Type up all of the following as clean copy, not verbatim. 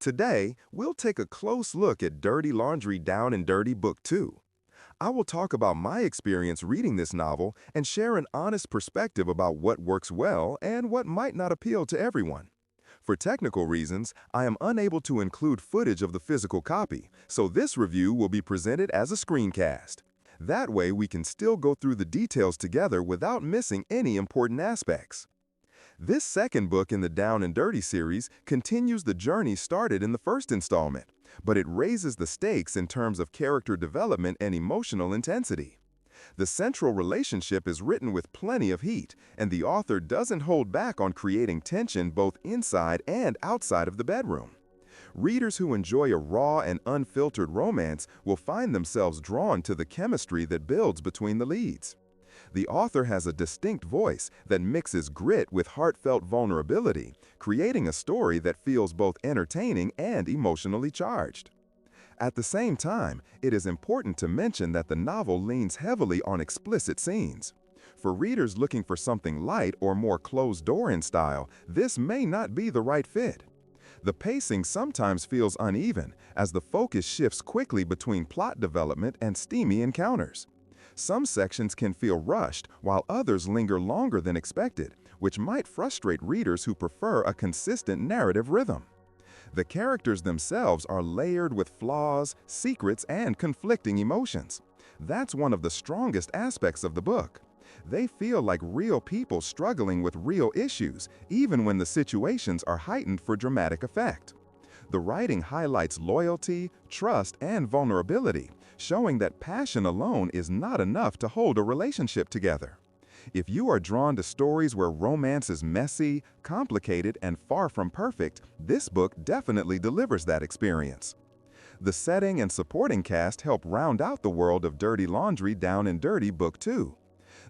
Today, we'll take a close look at Dirty Laundry Down and Dirty Book 2. I will talk about my experience reading this novel and share an honest perspective about what works well and what might not appeal to everyone. For technical reasons, I am unable to include footage of the physical copy, so this review will be presented as a screencast. That way, we can still go through the details together without missing any important aspects. This second book in the Down and Dirty series continues the journey started in the first installment, but it raises the stakes in terms of character development and emotional intensity. The central relationship is written with plenty of heat, and the author doesn't hold back on creating tension both inside and outside of the bedroom. Readers who enjoy a raw and unfiltered romance will find themselves drawn to the chemistry that builds between the leads. The author has a distinct voice that mixes grit with heartfelt vulnerability, creating a story that feels both entertaining and emotionally charged. At the same time, it is important to mention that the novel leans heavily on explicit scenes. For readers looking for something light or more closed-door in style, this may not be the right fit. The pacing sometimes feels uneven, as the focus shifts quickly between plot development and steamy encounters. Some sections can feel rushed, while others linger longer than expected, which might frustrate readers who prefer a consistent narrative rhythm. The characters themselves are layered with flaws, secrets, and conflicting emotions. That's one of the strongest aspects of the book. They feel like real people struggling with real issues, even when the situations are heightened for dramatic effect. The writing highlights loyalty, trust, and vulnerability, showing that passion alone is not enough to hold a relationship together. If you are drawn to stories where romance is messy, complicated, and far from perfect, this book definitely delivers that experience. The setting and supporting cast help round out the world of Dirty Laundry Down and Dirty Book 2.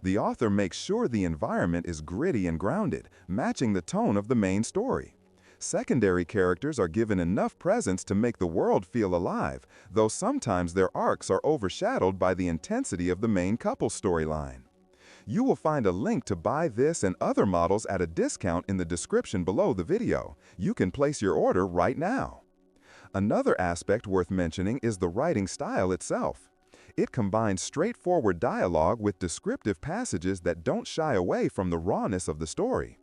The author makes sure the environment is gritty and grounded, matching the tone of the main story. Secondary characters are given enough presence to make the world feel alive, though sometimes their arcs are overshadowed by the intensity of the main couple storyline. You will find a link to buy this and other models at a discount in the description below the video. You can place your order right now. Another aspect worth mentioning is the writing style itself. It combines straightforward dialogue with descriptive passages that don't shy away from the rawness of the story.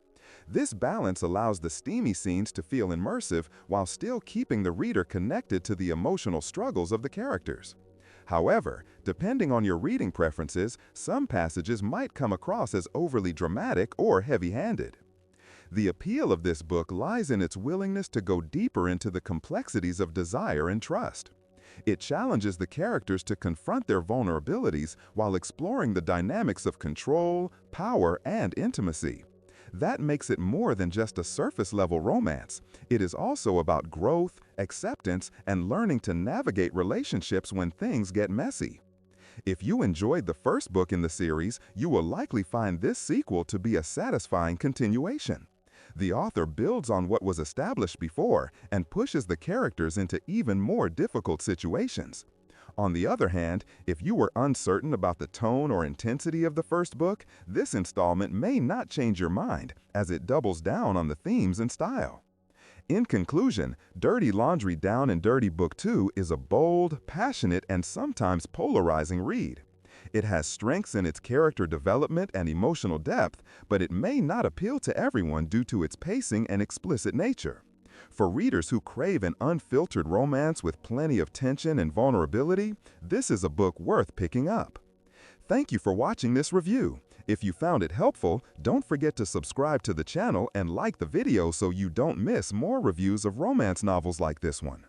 This balance allows the steamy scenes to feel immersive while still keeping the reader connected to the emotional struggles of the characters. However, depending on your reading preferences, some passages might come across as overly dramatic or heavy-handed. The appeal of this book lies in its willingness to go deeper into the complexities of desire and trust. It challenges the characters to confront their vulnerabilities while exploring the dynamics of control, power, and intimacy. That makes it more than just a surface-level romance. It is also about growth, acceptance, and learning to navigate relationships when things get messy. If you enjoyed the first book in the series, you will likely find this sequel to be a satisfying continuation. The author builds on what was established before and pushes the characters into even more difficult situations. On the other hand, if you were uncertain about the tone or intensity of the first book, this installment may not change your mind, as it doubles down on the themes and style. In conclusion, Dirty Laundry Down and Dirty Book 2 is a bold, passionate, and sometimes polarizing read. It has strengths in its character development and emotional depth, but it may not appeal to everyone due to its pacing and explicit nature. For readers who crave an unfiltered romance with plenty of tension and vulnerability, this is a book worth picking up. Thank you for watching this review. If you found it helpful, don't forget to subscribe to the channel and like the video so you don't miss more reviews of romance novels like this one.